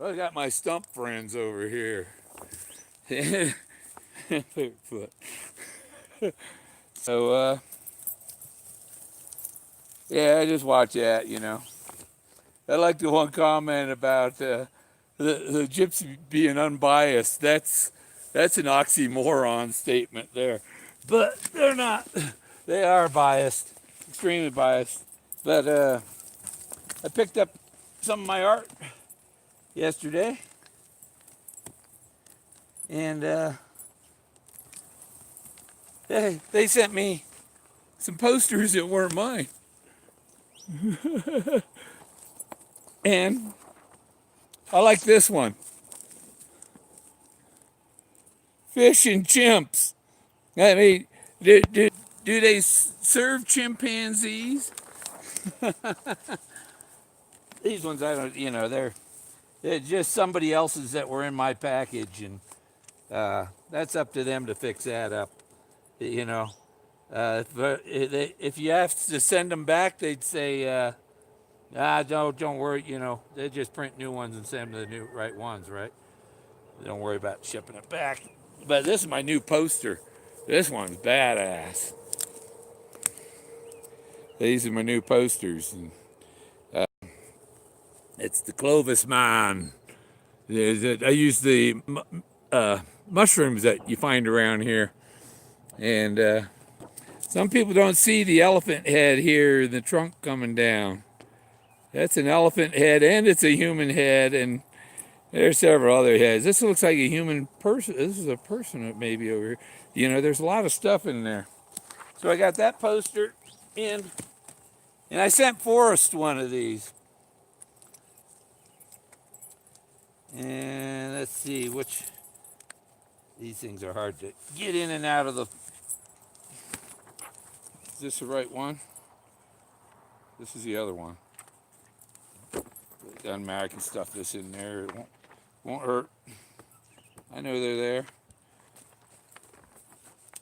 I got my stump friends over here. Foot. So, yeah, I just watch that, you know. I like the one comment about the gypsy being unbiased. That's an oxymoron statement there. But they're not. They are biased, extremely biased. But I picked up some of my art yesterday, and they sent me some posters that weren't mine. And I like this one. Fish and chimps. I mean, do they serve chimpanzees? These ones, I don't, you know, they're just somebody else's that were in my package, and that's up to them to fix that up, you know. But if you have to send them back, they'd say, don't worry, you know, they just print new ones and send them the new right ones, right? Don't worry about shipping it back. But this is my new poster. This one's badass. These are my new posters. And, it's the Clovis Mine. I use the mushrooms that you find around here. And some people don't see the elephant head here, the trunk coming down. That's an elephant head, and it's a human head, and there's several other heads. This looks like a human person. This is a person maybe over here. You know, there's a lot of stuff in there. So I got that poster in, and I sent Forrest one of these. And let's see which, these things are hard to get in and out of the, is this the right one? This is the other one. It doesn't matter, I can stuff this in there, it won't hurt. I know they're there.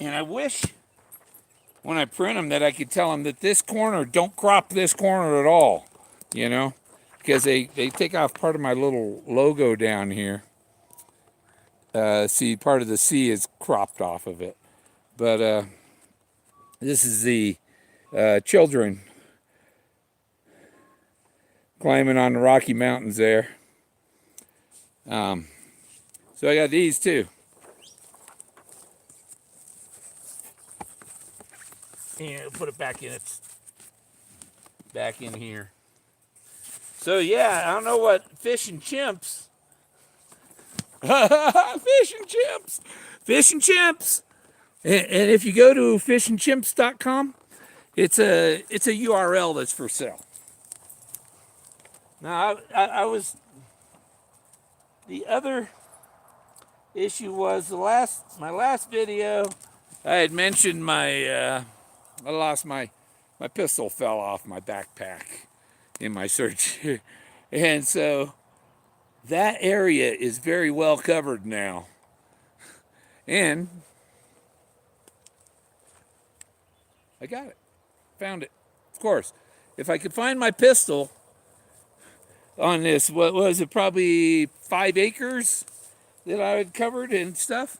And I wish when I print them that I could tell them that this corner, don't crop this corner at all, you know? Because they take off part of my little logo down here. See, part of the C is cropped off of it. But this is the children climbing on the Rocky Mountains there. So I got these too. And put it back in, it's back in here. So yeah, I don't know what fish and chimps. Fish and chimps. Fish and chimps. And if you go to fishandchimps.com, it's a URL that's for sale. Now I was, the other issue was my last video, I had mentioned I lost my pistol fell off my backpack in my search. And so that area is very well covered now. And I got it. Found it. Of course. If I could find my pistol on this, what was it, probably 5 acres that I had covered and stuff,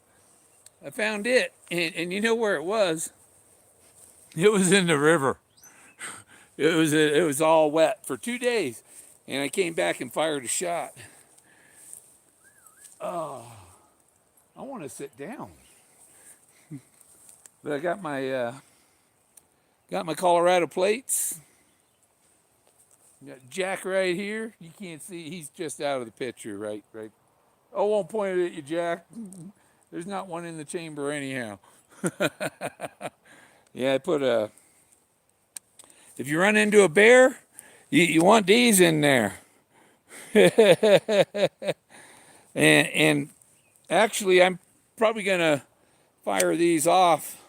I found it. And you know where it was? It was in the river. It was all wet for 2 days. And I came back and fired a shot. Oh, I want to sit down. But I got my Colorado plates. Got Jack right here. You can't see, he's just out of the picture, right. I won't point it at you, Jack. There's not one in the chamber anyhow. Yeah, I put if you run into a bear, you want these in there. and actually, I'm probably gonna fire these off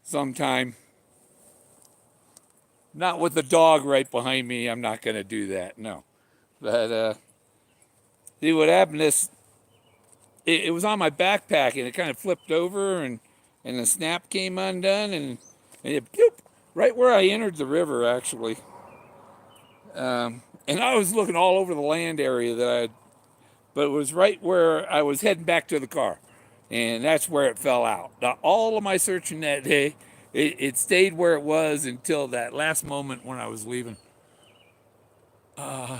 sometime. Not with the dog right behind me. I'm not gonna do that. No. But see what happened is, it was on my backpack and it kind of flipped over and the snap came undone and it, bloop, right where I entered the river actually. And I was looking all over the land area that but it was right where I was heading back to the car, and that's where it fell out. Now, all of my searching that day, it stayed where it was until that last moment when I was leaving. I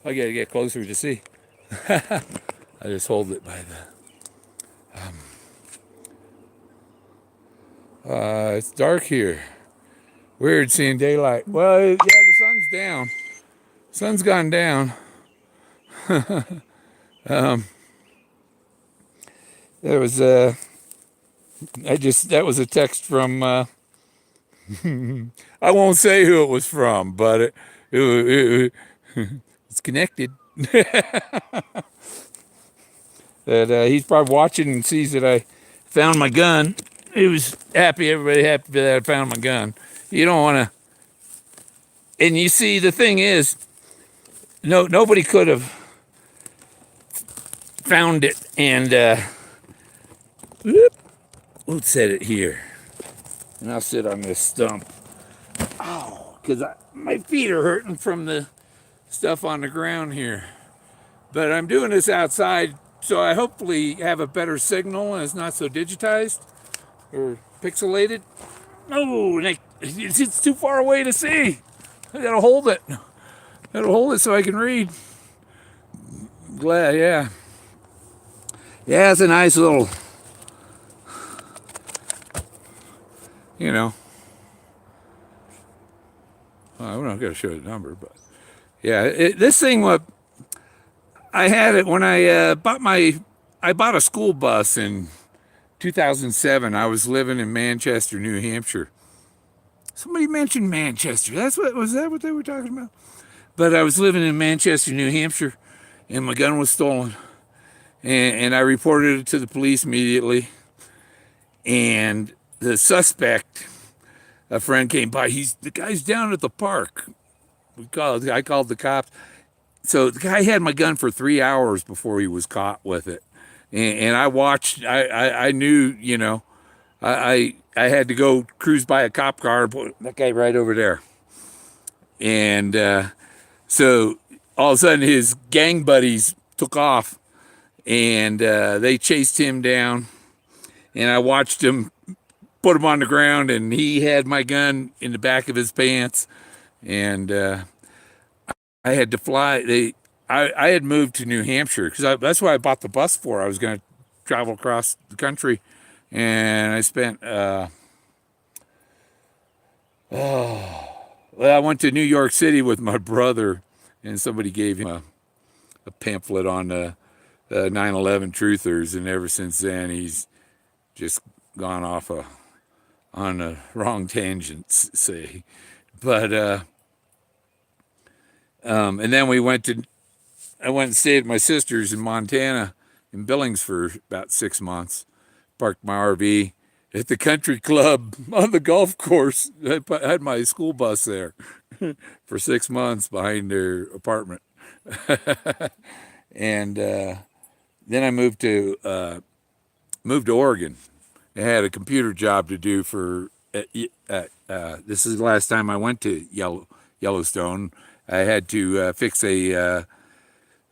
got to get closer to see. I just hold it by the. It's dark here. Weird seeing daylight. Well, yeah, the sun's down. Sun's gone down. There was that was a text from. I won't say who it was from, but it's connected. That he's probably watching and sees that I found my gun. He was happy. Everybody happy that I found my gun. You don't want to. And you see, the thing is, nobody could have found it. And we'll set it here, and I'll sit on this stump. Oh, because my feet are hurting from the stuff on the ground here. But I'm doing this outside, so I hopefully have a better signal and it's not so digitized or pixelated. Oh, it's too far away to see. I gotta hold it. Gotta hold it so I can read. Glad, yeah. Yeah, it's a nice little, you know. I'm not gonna show the number, but yeah, this thing. What I had it when I bought a school bus in 2007. I was living in Manchester, New Hampshire. Somebody mentioned Manchester. Was that what they were talking about? But I was living in Manchester, New Hampshire, and my gun was stolen. And I reported it to the police immediately. And the suspect, a friend came by. The guy's down at the park. I called the cops. So the guy had my gun for 3 hours before he was caught with it. And I watched. I knew, I had to go cruise by a cop car and put that guy right over there. And so all of a sudden his gang buddies took off, and they chased him down. And I watched him put him on the ground, and he had my gun in the back of his pants. And I had to fly. I had moved to New Hampshire because that's what I bought the bus for. I was going to travel across the country, and I spent. Well, I went to New York City with my brother, and somebody gave him a pamphlet on the 9/11 truthers, and ever since then he's just gone off on the wrong tangents, say. But and then I went and stayed at my sister's in Montana, in Billings, for about 6 months. Parked my RV at the country club on the golf course. I had my school bus there for 6 months behind their apartment. And then I moved to Oregon. I had a computer job to do for. This is the last time I went to Yellowstone. I had to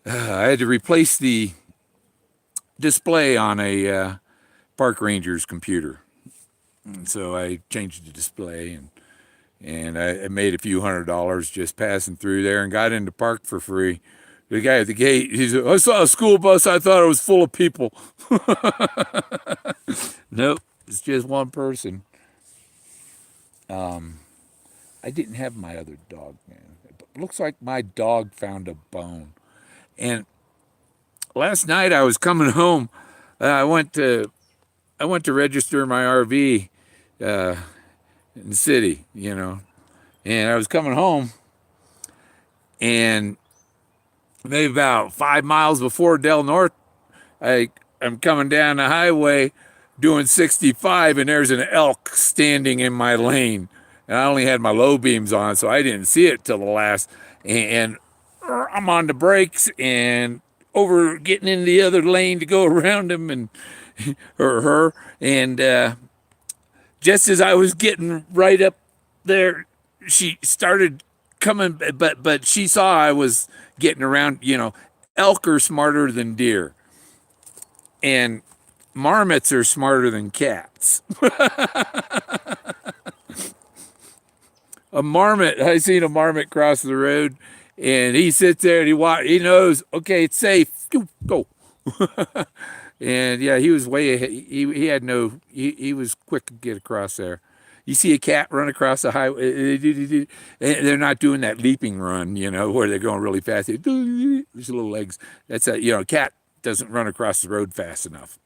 I had to replace the display on a park ranger's computer. And so I changed the display, and I made a few $100s just passing through there, and got into park for free. The guy at the gate, he said, "I saw a school bus. I thought it was full of people." Nope, it's just one person. I didn't have my other dog, man. It looks like my dog found a bone. And last night I was coming home. I went to register my RV in the city, and I was coming home, and maybe about 5 miles before Del Norte, I'm coming down the highway doing 65, and there's an elk standing in my lane. And I only had my low beams on, so I didn't see it till the last. And I'm on the brakes and getting in the other lane to go around him and or her. And just as I was getting right up there, she started coming, but she saw I was getting around. elk are smarter than deer, and marmots are smarter than cats. I seen a marmot cross the road, and he sits there and he knows, okay, it's safe, go. And yeah, he was way ahead. He had no, he was quick to get across there. You see a cat run across the highway, they're not doing that leaping run, where they're going really fast. These little legs. That's a cat doesn't run across the road fast enough.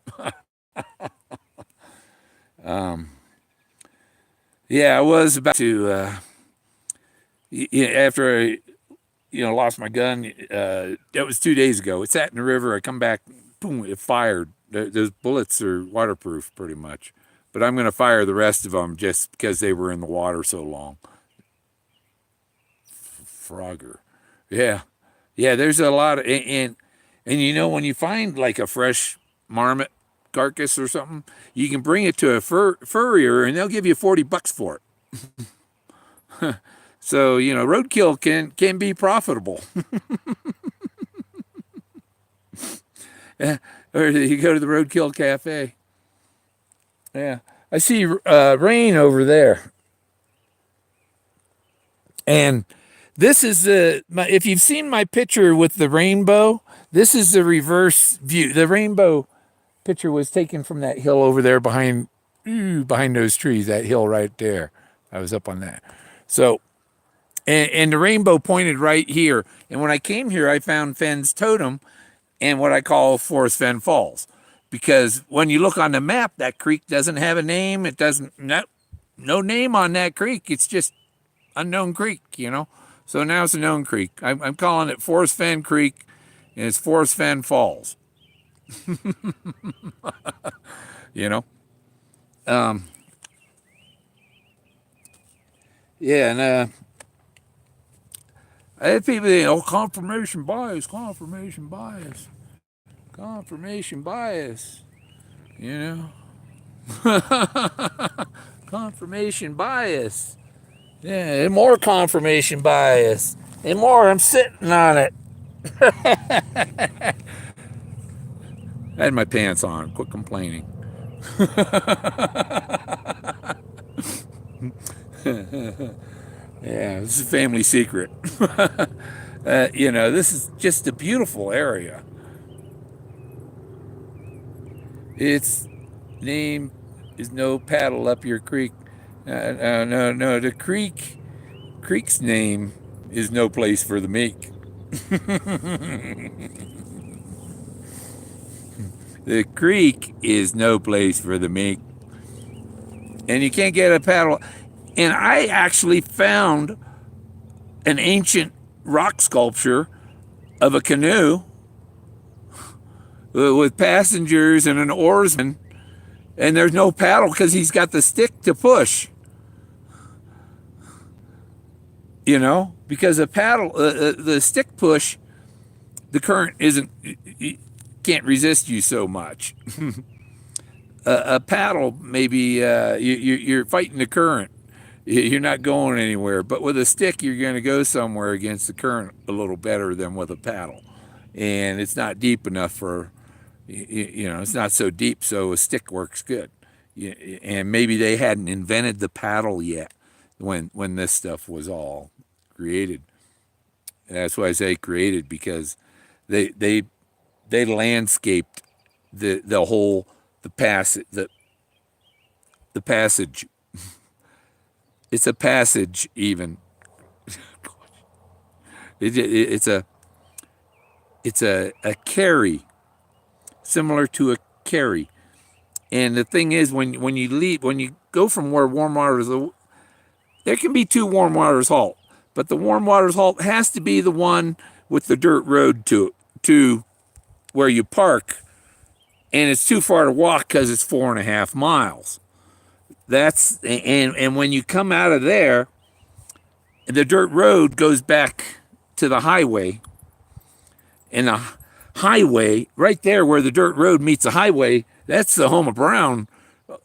Yeah, I was about to, after I, lost my gun. That was 2 days ago. It sat in the river. I come back, boom, it fired. Those bullets are waterproof pretty much. But I'm going to fire the rest of them just because they were in the water so long. Frogger. Yeah. Yeah, there's a lot of, and when you find like a fresh marmot carcass or something, you can bring it to a furrier and they'll give you $40 for it. So, roadkill can be profitable. Or you go to the Roadkill Cafe. Yeah. I see rain over there. And this is if you've seen my picture with the rainbow, this is the reverse view. The rainbow picture was taken from that hill over there behind those trees, that hill right there. I was up on that. So, and the rainbow pointed right here. And when I came here, I found Fenn's totem and what I call Forrest Fenn Falls. Because when you look on the map, that creek doesn't have a name. It doesn't, no name on that creek. It's just unknown creek, So now it's a known creek. I'm calling it Forrest Fenn Creek, and it's Forrest Fenn Falls. Yeah, and I had people saying, confirmation bias. Confirmation bias. Yeah, and more confirmation bias. And more, I'm sitting on it. I had my pants on. Quit complaining. Yeah, this is a family secret. This is just a beautiful area. Its name is no paddle up your creek. No. The creek's name is no place for the meek. The creek is no place for the meek. And you can't get a paddle. And I actually found an ancient rock sculpture of a canoe with passengers and an oarsman, and there's no paddle because he's got the stick to push. Because a paddle, the stick push, the current can't resist you so much. A paddle, maybe you're fighting the current. You're not going anywhere. But with a stick, you're going to go somewhere against the current a little better than with a paddle. And it's not deep enough for, it's not so deep, so a stick works good. And maybe they hadn't invented the paddle yet when this stuff was all created. And that's why I say created, because they landscaped the passage. It's a passage, even. It's a carry, similar to a carry. And the thing is, when you go from where warm waters, there can be two warm waters halt, but the warm waters halt has to be the one with the dirt road to where you park, and it's too far to walk because it's 4.5 miles. And when you come out of there, the dirt road goes back to the highway, and the highway right there where the dirt road meets the highway, that's the home of Brown.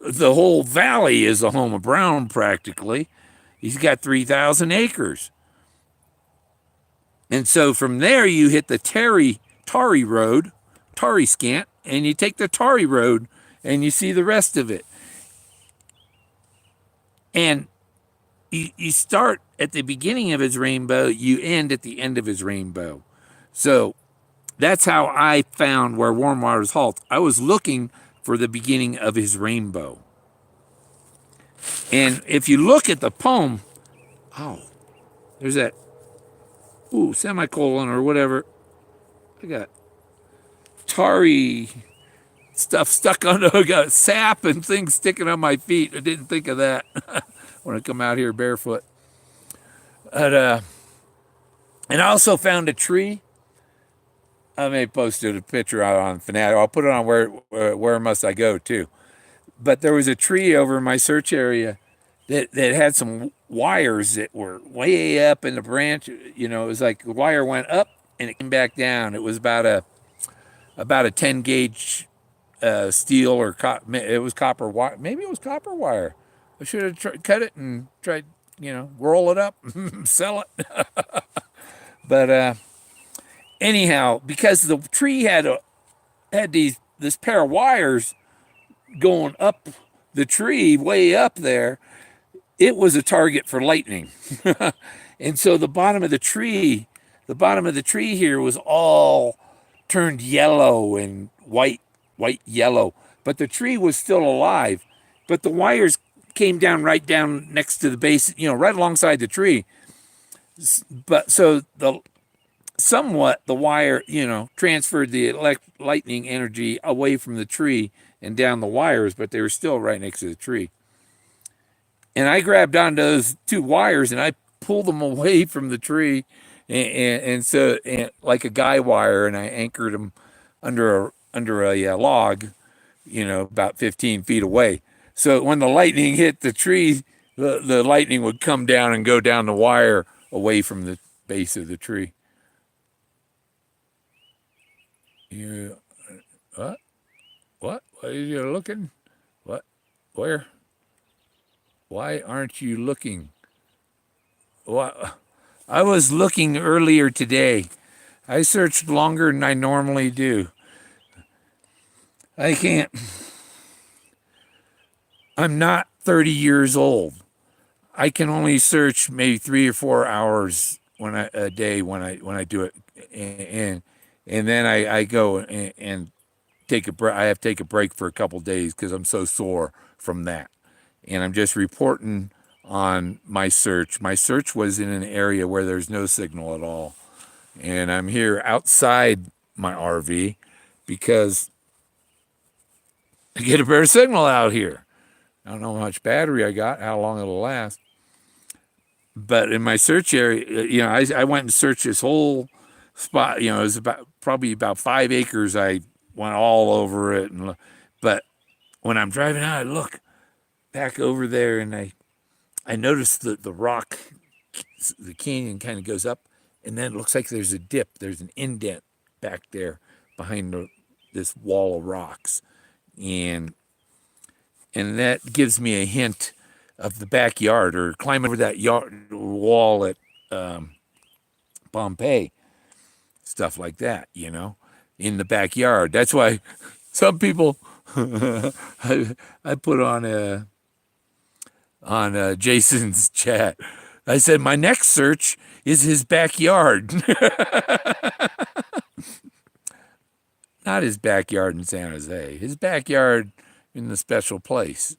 The whole valley is the home of Brown practically. He's got 3,000 acres. And so from there you hit the Terry tarry scant, and you take the tarry road and you see the rest of it. And you start at the beginning of his rainbow, you end at the end of his rainbow. So that's how I found where Warm Waters halt. I was looking for the beginning of his rainbow. And if you look at the poem, oh, there's that, semicolon or whatever. I got tarry stuff stuck on, I got sap and things sticking on my feet. I didn't think of that when I come out here barefoot. But, and I also found a tree. I may post a picture out on Fanatic. I'll put it on where must I go too. But there was a tree over in my search area that had some wires that were way up in the branch. You know, it was like the wire went up and it came back down. It was about a 10 gauge steel or it was copper wire. Maybe it was copper wire. I should have cut it and tried, roll it up, sell it. But anyhow, because the tree had this pair of wires going up the tree way up there, it was a target for lightning. And so the bottom of the tree here was all turned yellow and white yellow, but the tree was still alive, but the wires came down right down next to the base, right alongside the tree. But so the wire, transferred the lightning energy away from the tree and down the wires, but they were still right next to the tree. And I grabbed onto those two wires and I pulled them away from the tree, and so like a guy wire, and I anchored them under a log, about 15 feet away. So when the lightning hit the tree, the lightning would come down and go down the wire away from the base of the tree. What? What are you looking? What? Where? Why aren't you looking? What? I was looking earlier today. I searched longer than I normally do. I can't. I'm not 30 years old. I can only search maybe 3 or 4 hours a day when I do it, and then I go and take a break. I have to take a break for a couple days because I'm so sore from that. And I'm just reporting on my search. My search was in an area where there's no signal at all. And I'm here outside my RV because I get a better signal out here. I don't know how much battery I got, how long it'll last. But in my search area, I went and searched this whole spot. It was probably about 5 acres. I went all over it. But when I'm driving out, I look back over there and I noticed the rock, the canyon kind of goes up, and then it looks like there's a dip. There's an indent back there behind this wall of rocks. And that gives me a hint of the backyard, or climb over that wall at Pompeii, stuff like that, in the backyard. That's why some people I put on Jason's chat. I said my next search is his backyard. Not his backyard in San Jose. His backyard in the special place.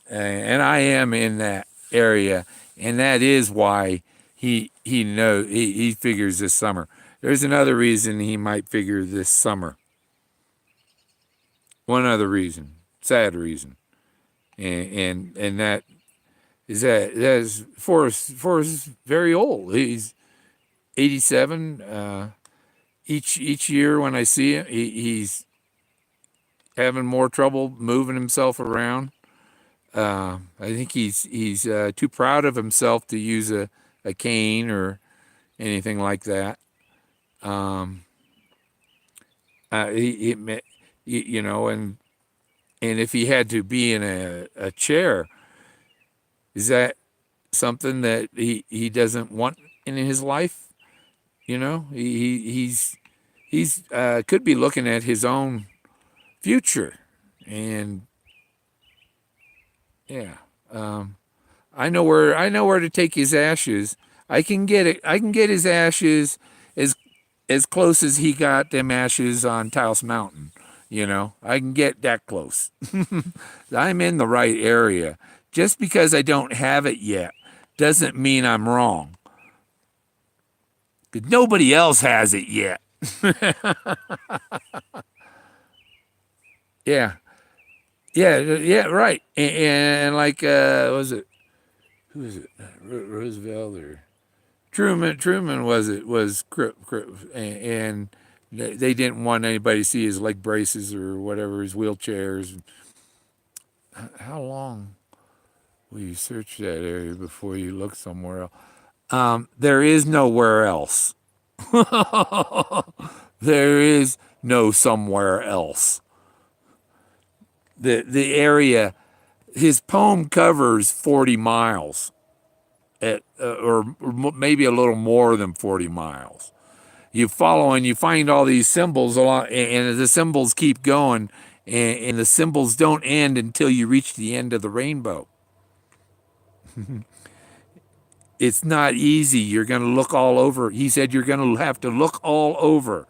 And I am in that area, and that is why he figures this summer. There's another reason he might figure this summer. One other reason, sad reason, and that is Forrest is very old. He's 87. Each year when I see him, he's having more trouble moving himself around. I think he's too proud of himself to use a cane or anything like that. And if he had to be in a chair, is that something that he doesn't want in his life? He he's could be looking at his own future. And yeah, I know where to take his ashes. I can get it. I can get his ashes as close as he got them ashes on Taos Mountain. I can get that close. I'm in the right area. Just because I don't have it yet doesn't mean I'm wrong. 'Cause nobody else has it yet. Yeah, yeah, right. And like, was it who was it? Roosevelt or Truman? Truman was and they didn't want anybody to see his leg braces or whatever, his wheelchairs. How long will you search that area before you look somewhere else? There is nowhere else. There is no somewhere else. The area, his poem covers 40 miles, or maybe a little more than 40 miles. You follow and you find all these symbols along, and the symbols keep going, and the symbols don't end until you reach the end of the rainbow. It's not easy. You're going to look all over. He said you're going to have to look all over.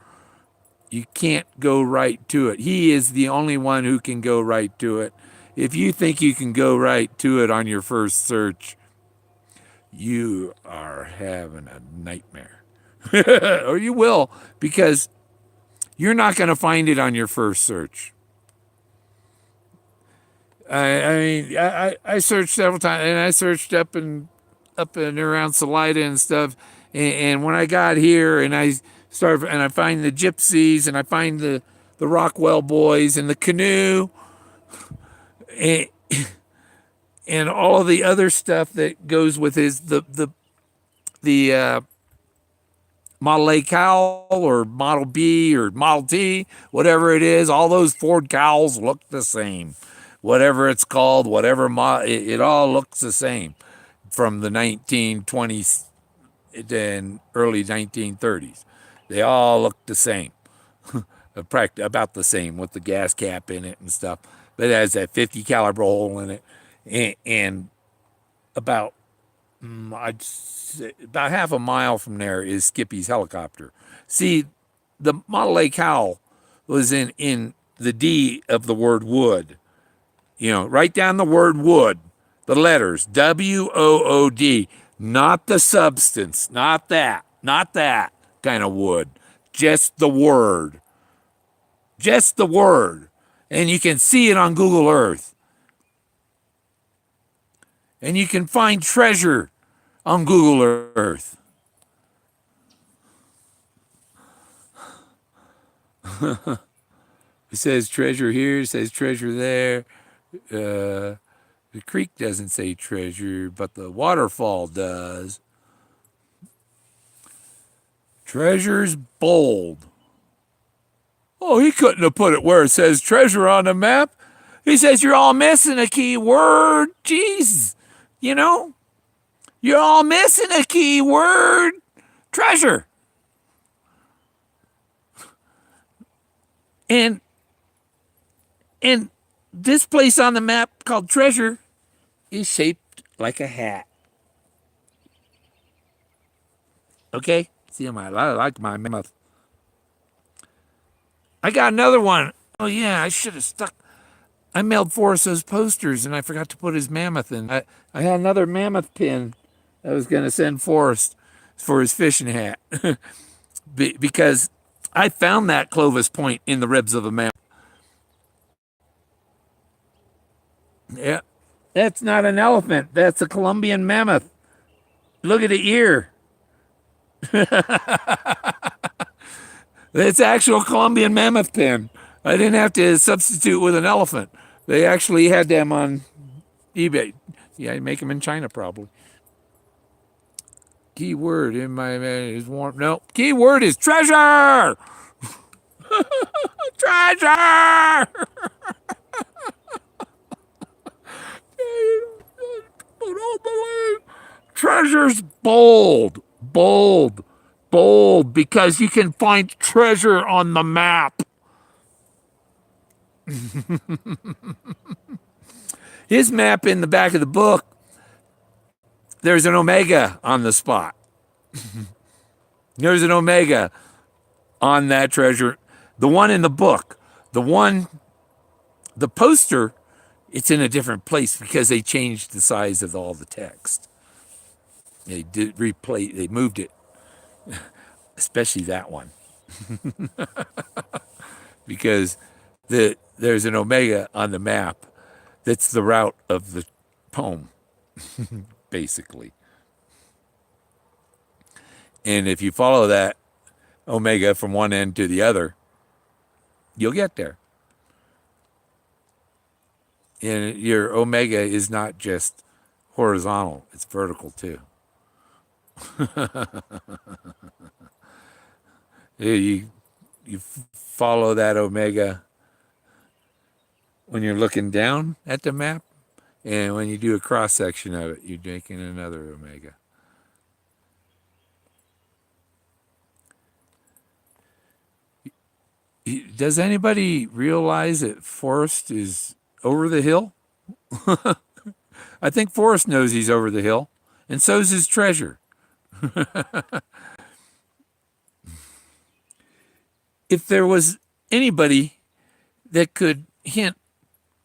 You can't go right to it. He is the only one who can go right to it. If you think you can go right to it on your first search, you are having a nightmare. Or you will, because you're not going to find it on your first search. I searched several times, and I searched up and around Salida and stuff. And when I got here, and I find the gypsies, and I find the Rockwell boys, and the canoe, and all of the other stuff that goes with the Model A cowl or Model B or Model T, whatever it is. All those Ford cowls look the same. Whatever it's called, it all looks the same from the 1920s and early 1930s. They all look the same, about the same, with the gas cap in it and stuff. But it has that 50 caliber hole in it, and about I'd say about half a mile from there is Skippy's helicopter. See, the Model A cowl was in the D of the word wood. Write down the word wood, the letters WOOD, not the substance, not that kind of wood, just the word. Just the word. And you can see it on Google Earth. And you can find treasure on Google Earth. It says treasure here, it says treasure there. The creek doesn't say treasure, but the waterfall does. Treasure's bold. Oh, he couldn't have put it where it says treasure on the map. He says you're all missing a key word. Jeez. You're all missing a key word. Treasure. And this place on the map called Treasure is shaped like a hat. Okay? See, I like my mammoth. I got another one. Oh, yeah, I should have stuck. I mailed Forrest those posters, and I forgot to put his mammoth in. I had another mammoth pin I was going to send Forrest for his fishing hat. Because I found that Clovis point in the ribs of a mammoth. Yeah, that's not an elephant. That's a Colombian mammoth. Look at the ear. It's actual Colombian mammoth pin. I didn't have to substitute with an elephant. They actually had them on eBay. Yeah, you make them in China probably. Keyword in my is warm. No, keyword is treasure. Treasure. Don't believe. Treasure's bold, bold, bold because you can find treasure on the map. His map in the back of the book, there's an omega on the spot. There's an omega on that treasure. The one in the book, the poster, it's in a different place because they changed the size of all the text. They moved it, especially that one, because there's an omega on the map that's the route of the poem, basically. And if you follow that omega from one end to the other, you'll get there. And your omega is not just horizontal, it's vertical too. you follow that omega when you're looking down at the map, and when you do a cross section of it, you're making another omega. Does anybody realize that Forrest is over the hill? I think Forrest knows he's over the hill, and so's his treasure. If there was anybody that could hint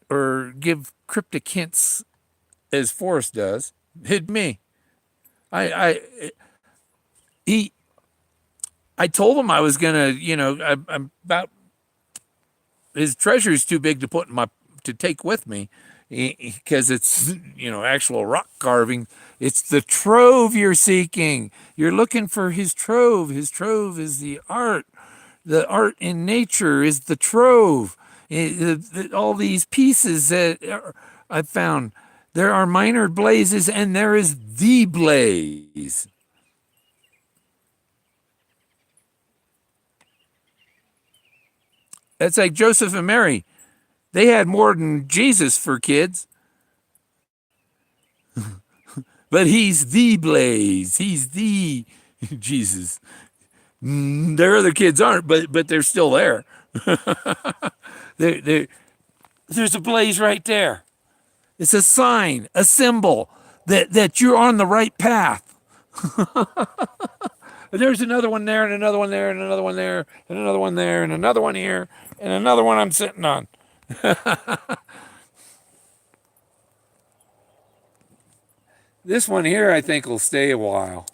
or give cryptic hints as Forrest does, it'd me. I told him I was gonna, I'm about, his treasure is too big to put to take with me, because it's, actual rock carving. It's the trove you're seeking. You're looking for his trove. His trove is the art. The art in nature is the trove. All these pieces that I found, there are minor blazes and there is the blaze. That's like Joseph and Mary. They had more than Jesus for kids. But he's the blaze. He's the Jesus. Their other kids aren't, but they're still there. There's a blaze right there. It's a sign, a symbol that you're on the right path. There's another one there, and another one there, and another one there, and another one there, and another one here, and another one I'm sitting on. This one here, I think, will stay a while.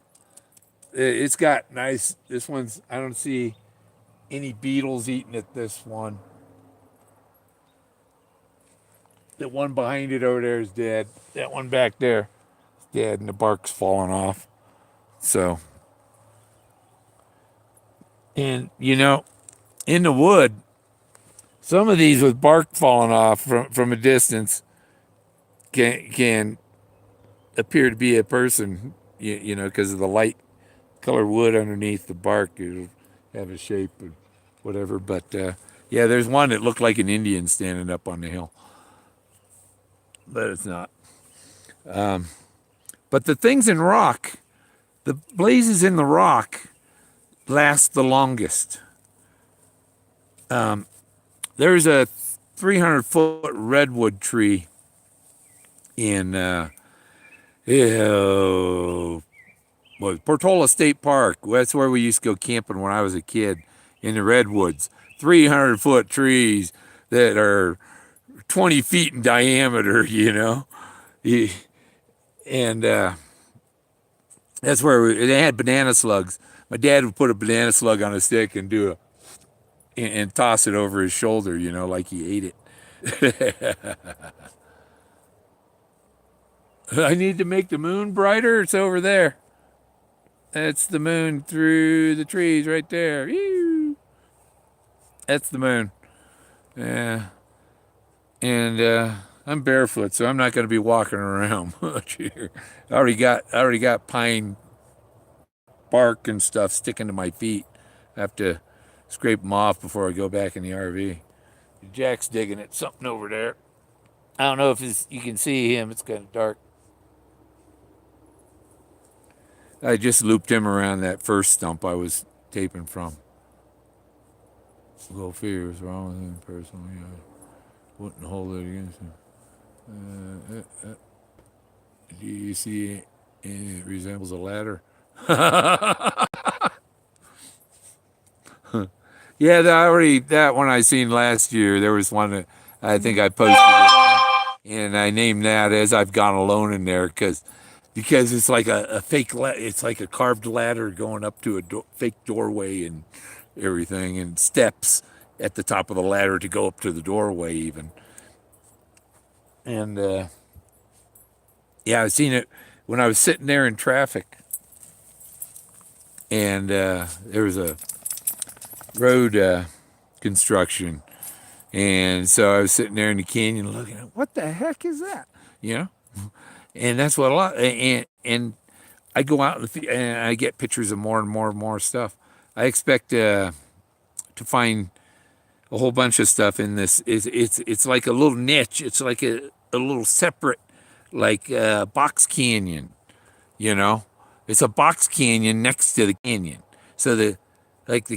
It's got nice, this one's, I don't see any beetles eating at this one. That one behind it over there is dead. That one back there is dead, and the bark's falling off. So, and in the wood, some of these with bark falling off from a distance can appear to be a person, because of the light color wood underneath the bark. It'll have a shape and whatever. But yeah, there's one that looked like an Indian standing up on the hill, but it's not. But the things in rock, the blazes in the rock, last the longest. There's a 300-foot redwood tree in Portola State Park. That's where we used to go camping when I was a kid, in the redwoods. 300-foot trees that are 20 feet in diameter, and that's where they had banana slugs. My dad would put a banana slug on a stick and and toss it over his shoulder, like he ate it. I need to make the moon brighter. It's over there. That's the moon through the trees right there. That's the moon. Yeah. And I'm barefoot, so I'm not going to be walking around much here. I already got pine bark and stuff sticking to my feet. I have to scrape them off before I go back in the RV. Jack's digging at something over there. I don't know if you can see him. It's kind of dark. I just looped him around that first stump I was taping from. Go figure what's wrong with him personally. I wouldn't hold it against him. Do you see anything that resembles a ladder? Yeah, that one I seen last year. There was one that I think I posted it, and I named that as I've gone alone in there because it's like a fake it's like a carved ladder going up to a fake doorway and everything, and steps at the top of the ladder to go up to the doorway even. And yeah, I've seen it when I was sitting there in traffic, and there was a road construction, and so I was sitting there in the canyon looking at what the heck is that, you know? And that's what a lot. And I go out and I get pictures of more and more and more stuff. I expect to find a whole bunch of stuff in this. It's like a little niche. It's like a little separate, like box canyon. You know, it's a box canyon next to the canyon. So the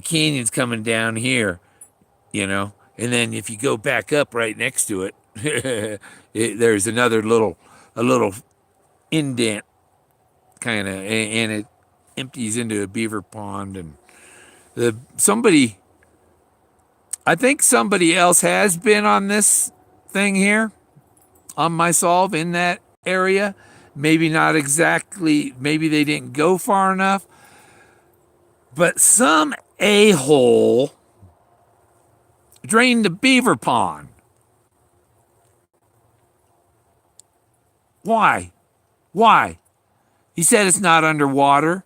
canyon's coming down here, you know, and then if you go back up right next to it, there's a little indent kind of, and it empties into a beaver pond. And I think somebody else has been on this thing here on my solve in that area. Maybe not exactly, maybe they didn't go far enough, but some a-hole drained the beaver pond. Why? He said it's not underwater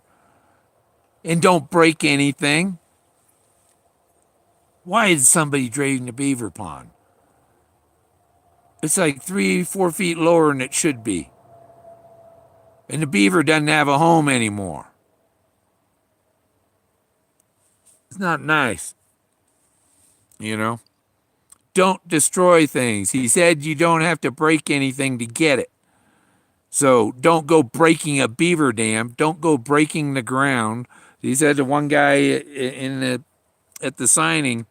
and don't break anything. Why did somebody drain the beaver pond? It's like 3-4 feet lower than it should be. And the beaver doesn't have a home anymore. It's not nice. You know? Don't destroy things. He said you don't have to break anything to get it. So don't go breaking a beaver dam. Don't go breaking the ground. He said to one guy at the signing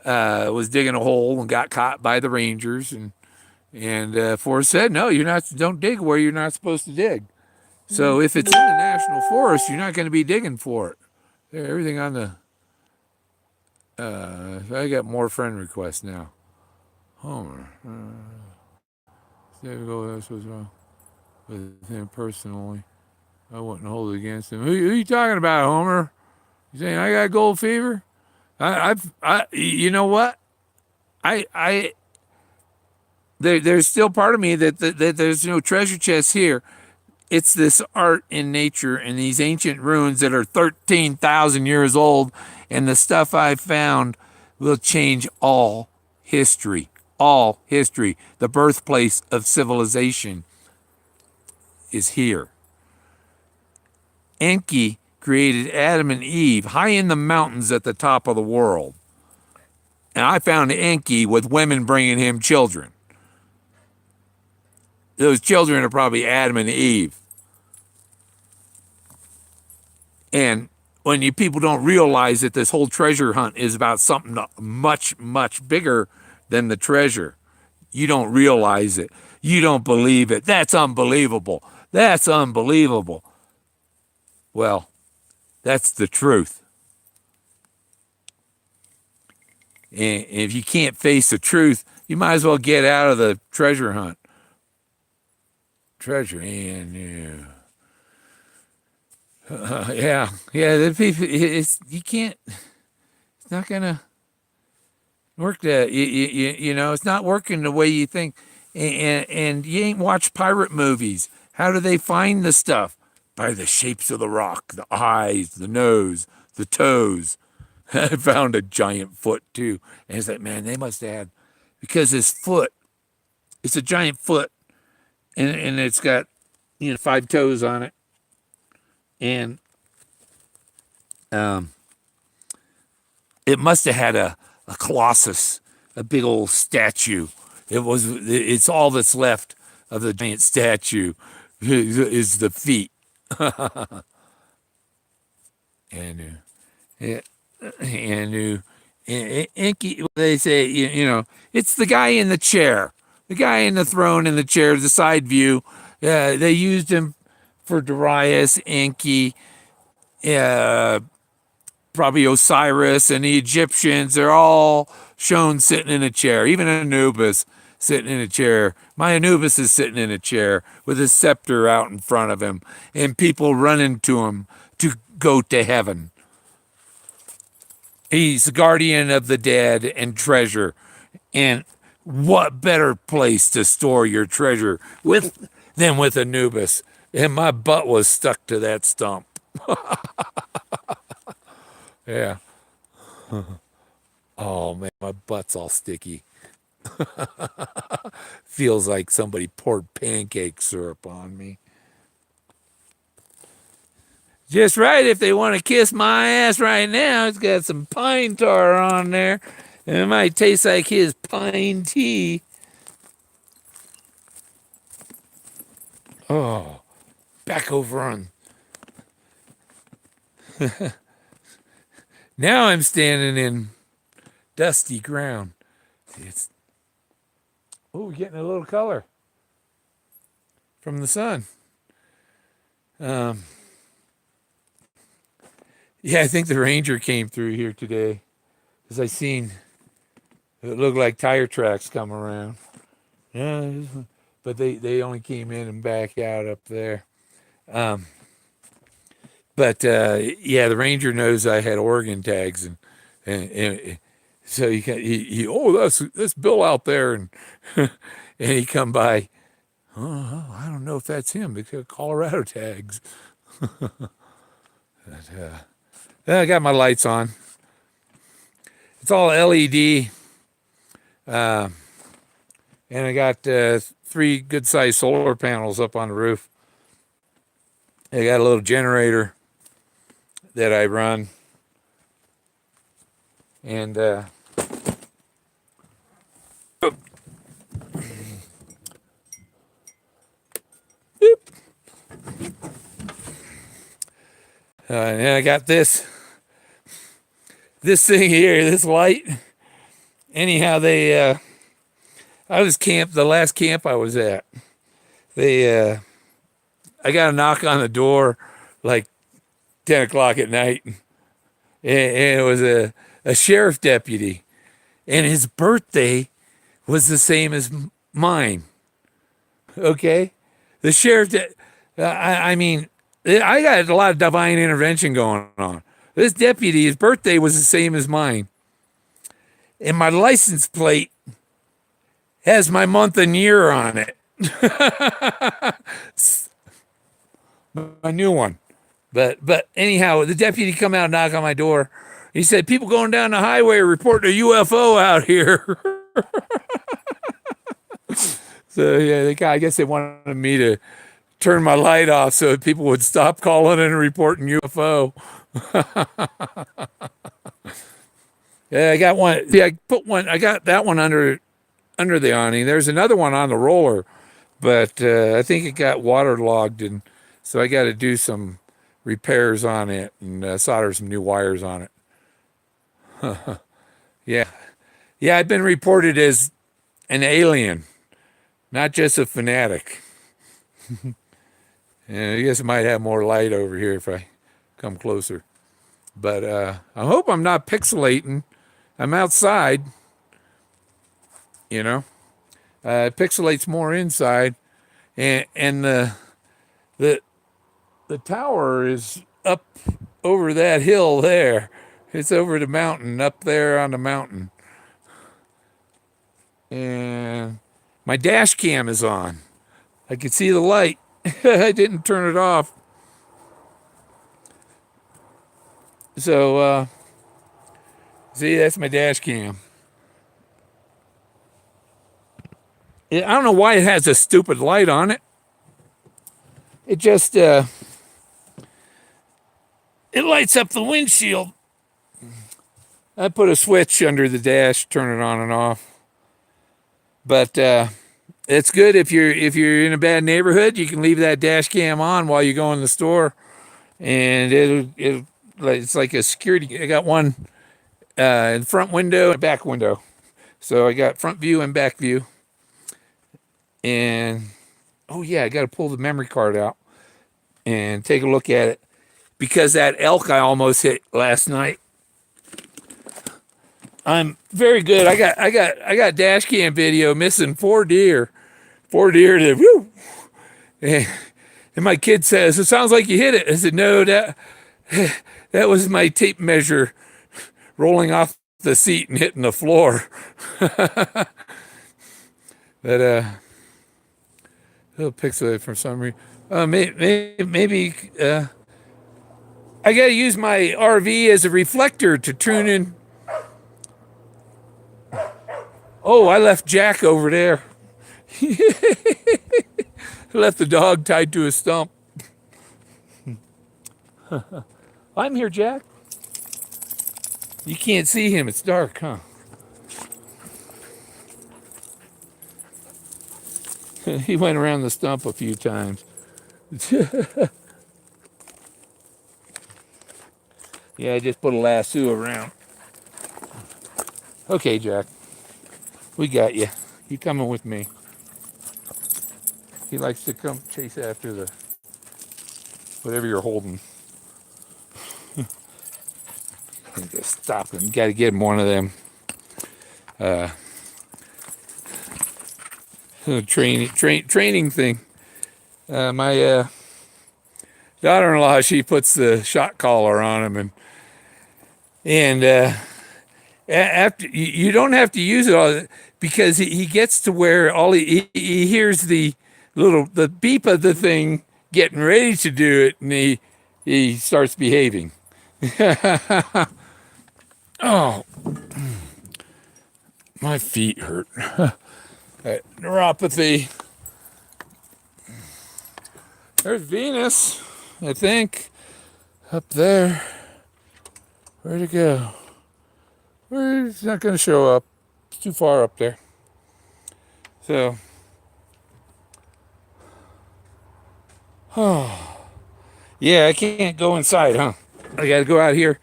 was digging a hole and got caught by the rangers, and Forrest said, "No, don't dig where you're not supposed to dig." So if it's in the national forest, you're not going to be digging for it. Everything on the. I got more friend requests now. Homer. There we go. That's what's wrong with him personally. I wouldn't hold it against him. Who are you talking about, Homer? You saying I got gold fever? You know what? There's still part of me that there's no treasure chest here. It's this art in nature and these ancient ruins that are 13,000 years old, and the stuff I've found will change all history. All history. The birthplace of civilization is here. Enki created Adam and Eve high in the mountains at the top of the world. And I found Enki with women bringing him children. Those children are probably Adam and Eve. And when people don't realize that this whole treasure hunt is about something much, much bigger than the treasure, you don't realize it. You don't believe it. That's unbelievable. That's unbelievable. Well, that's the truth. And if you can't face the truth, you might as well get out of the treasure hunt. Treasure, and yeah. The people, you can't. It's not gonna work. That you know, it's not working the way you think. And you ain't watched pirate movies. How do they find the stuff? By the shapes of the rock, the eyes, the nose, the toes. I found a giant foot too, and it's like, man, they must have had, because this foot, it's a giant foot, and it's got 5 toes on it, and it must have had a colossus, a big old statue. It's all that's left of the giant statue is the feet. And yeah, and Inky, they say, it's the guy in the chair, the guy in the throne in the chair, the side view. They used him for Darius, Inky, uh, probably Osiris, and the Egyptians. They're all shown sitting in a chair. Even Anubis sitting in a chair. My Anubis is sitting in a chair with his scepter out in front of him, and people running to him to go to heaven. He's the guardian of the dead and treasure. And what better place to store your treasure with than with Anubis? And my butt was stuck to that stump. Yeah. Oh man, my butt's all sticky. Feels like somebody poured pancake syrup on me. Just right if they want to kiss my ass right now. It's got some pine tar on there. And it might taste like his pine tea. Oh, back over on. Now I'm standing in dusty ground. It's getting a little color from the sun. Yeah, I think the ranger came through here today because I seen it looked like tire tracks come around. Yeah, but they only came in and back out up there. But yeah, the ranger knows I had Oregon tags, and so that's Bill out there, and and he come by. Oh, I don't know if that's him. They got Colorado tags. But, I got my lights on. It's all LED, and I got 3 good-sized solar panels up on the roof. I got a little generator that I run, and and I got this thing here, this light. Anyhow, I was the last camp I was at. I got a knock on the door like 10 o'clock at night, and it was a sheriff deputy, and his birthday was the same as mine. Okay, the sheriff. I mean, I got a lot of divine intervention going on. This deputy, his birthday was the same as mine, and my license plate has my month and year on it. My new one. But anyhow, the deputy come out and knock on my door. He said, people going down the highway are reporting a UFO out here. So yeah, I guess they wanted me to turn my light off so that people would stop calling and reporting UFO. Yeah, I got one. Yeah, I got that one under the awning. There's another one on the roller, but I think it got waterlogged, and so I got to do some repairs on it and solder some new wires on it. Yeah. Yeah, I've been reported as an alien, not just a fanatic. And I guess I might have more light over here if I come closer. But I hope I'm not pixelating. I'm outside, It pixelates more inside. And the tower is up over that hill there. It's over the mountain, up there on the mountain. And my dash cam is on. I can see the light. I didn't turn it off. So, see, that's my dash cam. I don't know why it has a stupid light on it. It just, it lights up the windshield. I put a switch under the dash, turn it on and off. But It's good if you're in a bad neighborhood. You can leave that dash cam on while you go in the store, and it'll it's like a security. I got one in the front window and back window, so I got front view and back view. And oh yeah, I got to pull the memory card out and take a look at it because that elk I almost hit last night. I'm very good. I got dash cam video missing 4 deer to woo. And my kid says, "It sounds like you hit it." I said, "No, that was my tape measure rolling off the seat and hitting the floor." But it'll pixelate for some reason. Maybe I got to use my RV as a reflector to tune in. Oh, I left Jack over there. Left the dog tied to a stump. I'm here, Jack. You can't see him. It's dark, huh? He went around the stump a few times. Yeah, I just put a lasso around. Okay, Jack. We got you. You coming with me. He likes to come chase after the whatever you're holding. Just stop him. Got to get him one of them training thing. My daughter-in-law, she puts the shot collar on him, and after you don't have to use it all because he gets to where all he hears the beep of the thing getting ready to do it, and he starts behaving. Oh, my feet hurt. Neuropathy. There's Venus, I think, up there. Where'd it go? It's not going to show up. It's too far up there. So, oh, yeah, I can't go inside, huh? I got to go out here.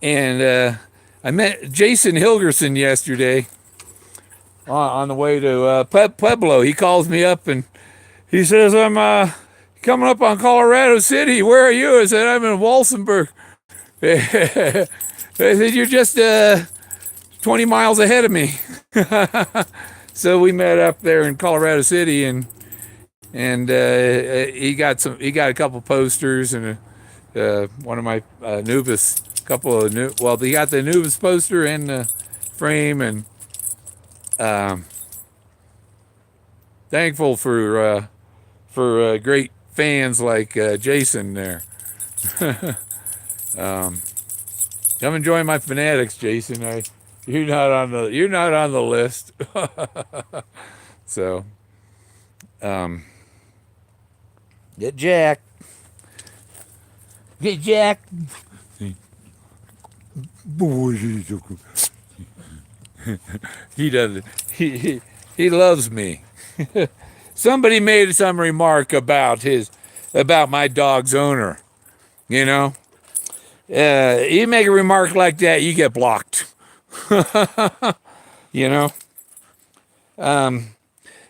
And I met Jason Hilgerson yesterday on the way to Pueblo. He calls me up and he says, "I'm coming up on Colorado City. Where are you?" I said, "I'm in Walsenburg." I said, "You're just 20 miles ahead of me." So we met up there in Colorado City, and he got a couple posters and one of my Anubis, couple of he got the Anubis poster and the frame, and thankful for great fans like Jason there. Come and join my fanatics, Jason. You're not on the list. So, get Jack. Get Jack. He doesn't. He loves me. Somebody made some remark about my dog's owner. You know, you make a remark like that, you get blocked. You know,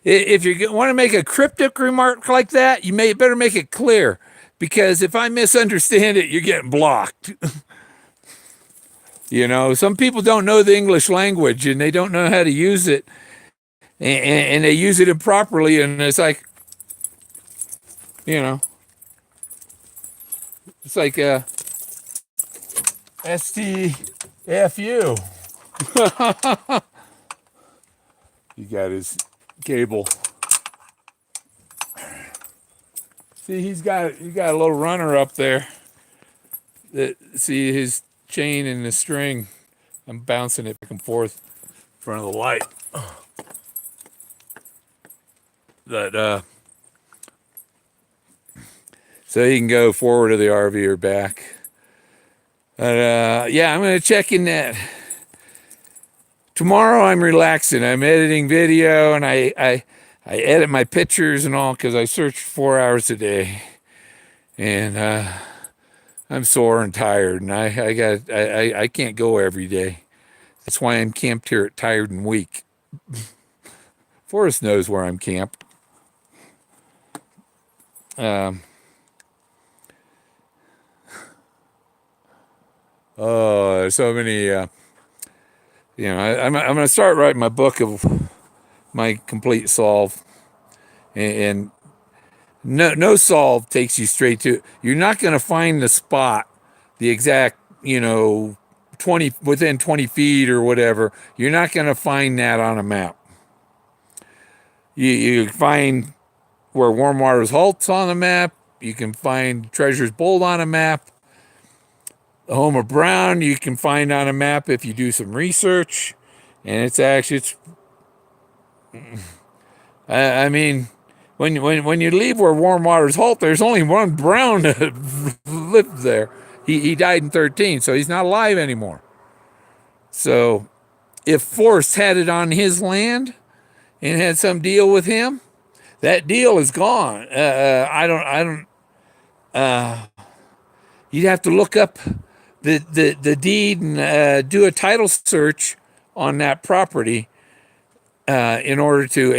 if you want to make a cryptic remark like that, you better make it clear, because if I misunderstand it, you're getting blocked. You know, some people don't know the English language and they don't know how to use it, and they use it improperly, and it's like, you know, it's like STFU. He got his cable. See, he got a little runner up there. See his chain and the string. I'm bouncing it back and forth in front of the light. That so he can go forward of the RV or back. But yeah, I'm gonna check in that. Tomorrow I'm relaxing. I'm editing video, and I I edit my pictures and all because I search 4 hours a day, and I'm sore and tired, and I can't go every day. That's why I'm camped here at Tired and Weak. Forrest knows where I'm camped. Um, oh, there's so many. I'm going to start writing my book of my complete solve, and no solve takes you straight to. You're not going to find the spot, the exact 20 within 20 feet or whatever. You're not going to find that on a map. You find where Warm Waters halts on the map. You can find Treasure's Bold on a map. The home of Brown you can find on a map if you do some research, and it's I mean, when you leave where Warm Waters halt, there's only one Brown that lived there. He died in 13, so he's not alive anymore. So if Forrest had it on his land and had some deal with him, that deal is gone. I don't. You'd have to look up the deed and do a title search on that property in order to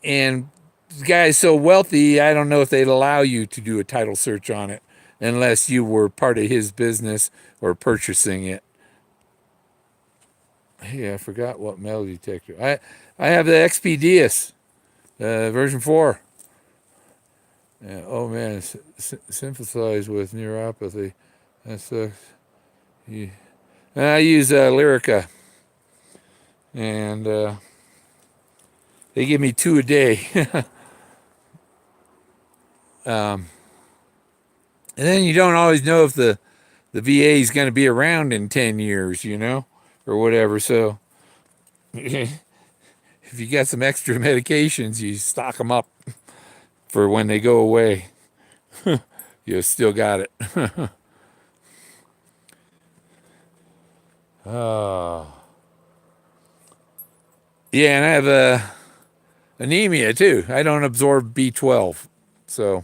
and the guy's so wealthy, I don't know if they'd allow you to do a title search on it unless you were part of his business or purchasing it. Hey, I forgot what metal detector. I have the XPDS version 4. Oh man, sympathize with neuropathy. That sucks. Yeah. I use Lyrica, and they give me 2 a day. And then you don't always know if the VA is going to be around in 10 years, or whatever. So if you got some extra medications, you stock them up for when they go away. You still got it. Oh. Yeah, and I have anemia too. I don't absorb B12, so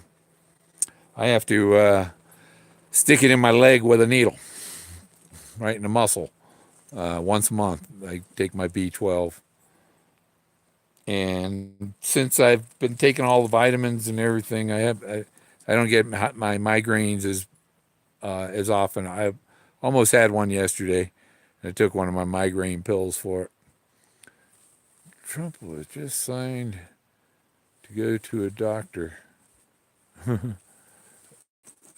I have to stick it in my leg with a needle, right in the muscle. Once a month, I take my B12. And since I've been taking all the vitamins and everything, I don't get my migraines as often. I almost had one yesterday. I took one of my migraine pills for it. Trump was just signed to go to a doctor.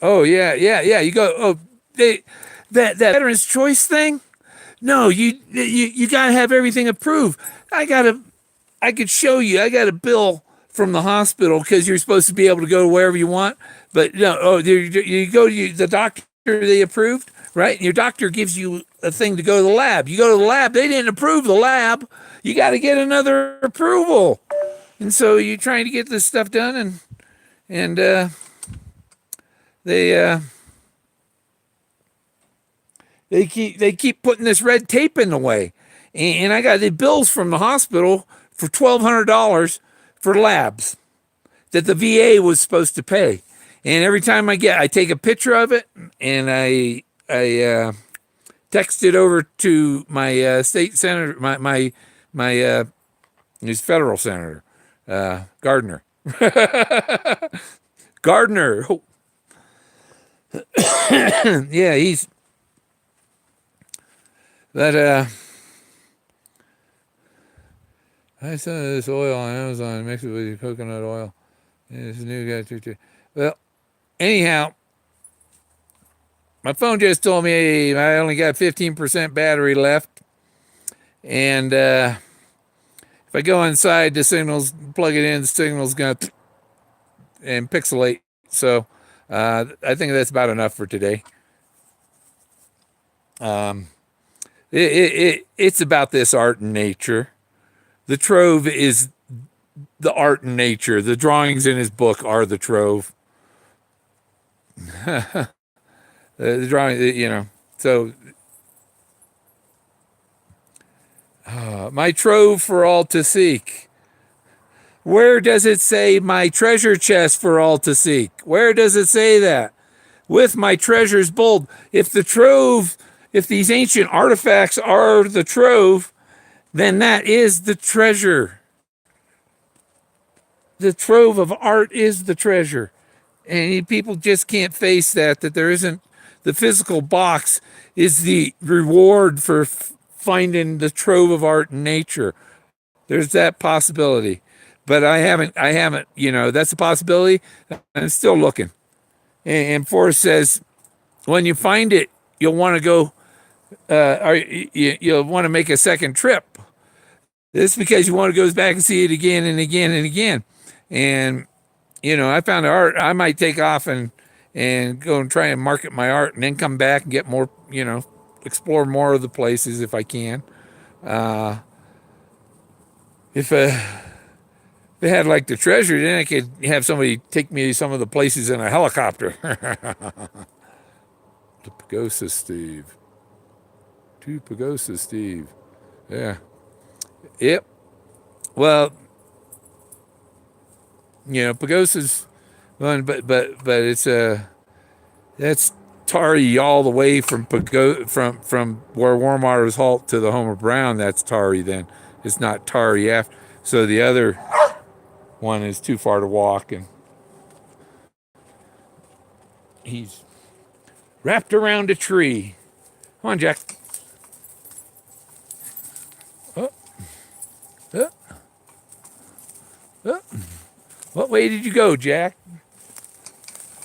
Oh yeah. You go. Oh, that Veterans Choice thing. No, you gotta have everything approved. I could show you. I got a bill from the hospital because you're supposed to be able to go wherever you want. But no, you go to the doctor they approved, right? And your doctor gives you a thing to go to the lab. You go to the lab, they didn't approve the lab. You got to get another approval. And so you're trying to get this stuff done, and they keep putting this red tape in the way. And I got the bills from the hospital for $1,200 for labs that the VA was supposed to pay. And every time I take a picture of it and I text it over to my state senator, my his federal senator, Gardner. Gardner. Yeah, he's that. I saw this oil on Amazon. Mix it with your coconut oil. And this new guy too. Well, anyhow, my phone just told me I only got 15% battery left, and if I go inside, the signals plug it in, the signal's gonna and pixelate. So I think that's about enough for today. It's about this art and nature. The trove is the art and nature. The drawings in his book are the trove. The drawing, So my trove for all to seek. Where does it say my treasure chest for all to seek? Where does it say that? With my treasures bold. If the trove, if these ancient artifacts are the trove, then that is the treasure. The trove of art is the treasure. And people just can't face that there isn't, the physical box is the reward for finding the trove of art in nature. There's that possibility. But I haven't, that's a possibility. I'm still looking. And Forrest says, when you find it, you'll want to go, or you'll want to make a second trip. This is because you want to go back and see it again and again and again. And, I found art. I might take off and go and try and market my art and then come back and get more, explore more of the places if I can. If they had like the treasure, then I could have somebody take me to some of the places in a helicopter. To Pagosa Steve. Yeah. Yep. Well, Pagosa's one, but it's that's tarry all the way from from where Warm Waters halt to the home of Brown. That's tarry. Then it's not tarry after. So the other one is too far to walk, and he's wrapped around a tree. Come on, Jack. Oh. Oh. Oh. What way did you go, Jack?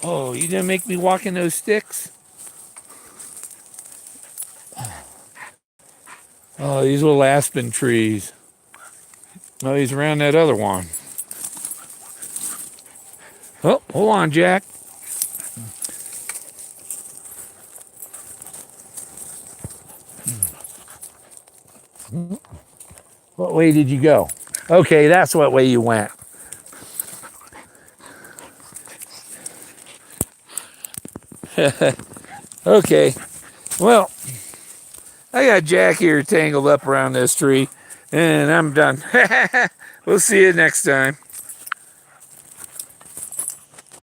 Oh, you gonna make me walk in those sticks? Oh, these little aspen trees. Oh, he's around that other one. Oh, hold on, Jack. What way did you go? Okay, that's what way you went. Okay, well, I got Jack here tangled up around this tree, and I'm done. We'll see you next time.